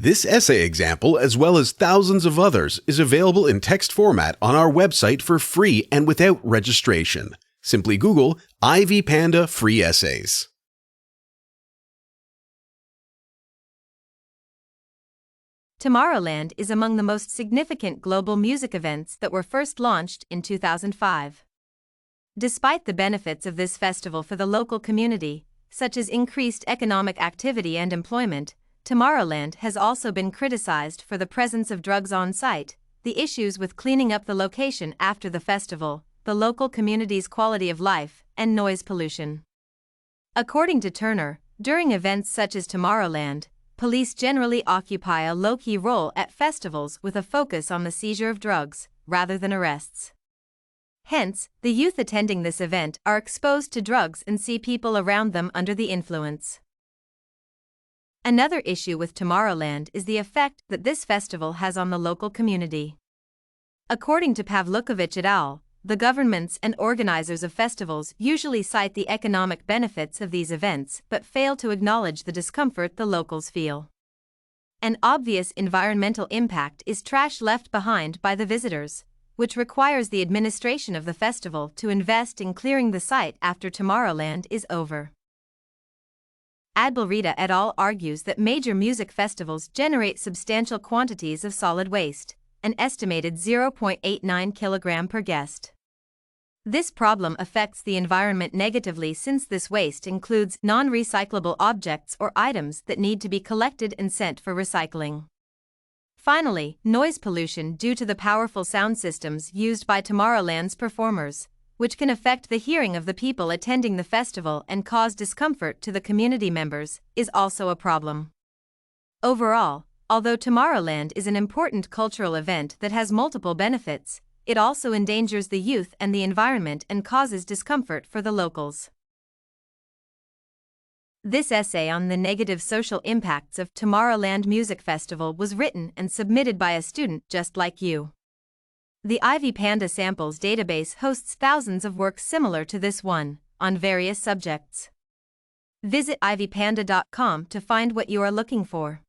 This essay example, as well as thousands of others, is available in text format on our website for free and without registration. Simply Google Ivy Panda Free Essays. Tomorrowland is among the most significant global music events that were first launched in 2005. Despite the benefits of this festival for the local community, such as increased economic activity and employment, Tomorrowland has also been criticized for the presence of drugs on site, the issues with cleaning up the location after the festival, the local community's quality of life, and noise pollution. According to Turner, during events such as Tomorrowland, police generally occupy a low-key role at festivals with a focus on the seizure of drugs, rather than arrests. Hence, the youth attending this event are exposed to drugs and see people around them under the influence. Another issue with Tomorrowland is the effect that this festival has on the local community. According to Pavluković et al., the governments and organizers of festivals usually cite the economic benefits of these events but fail to acknowledge the discomfort the locals feel. An obvious environmental impact is trash left behind by the visitors, which requires the administration of the festival to invest in clearing the site after Tomorrowland is over. Abdulridha et al. Argues that major music festivals generate substantial quantities of solid waste, an estimated 0.89 kg per guest. This problem affects the environment negatively since this waste includes non-recyclable objects or items that need to be collected and sent for recycling. Finally, noise pollution due to the powerful sound systems used by Tomorrowland's performers, which can affect the hearing of the people attending the festival and cause discomfort to the community members, is also a problem. Overall, although Tomorrowland is an important cultural event that has multiple benefits, it also endangers the youth and the environment and causes discomfort for the locals. This essay on the negative social impacts of Tomorrowland Music Festival was written and submitted by a student just like you. The Ivy Panda Samples database hosts thousands of works similar to this one, on various subjects. Visit ivypanda.com to find what you are looking for.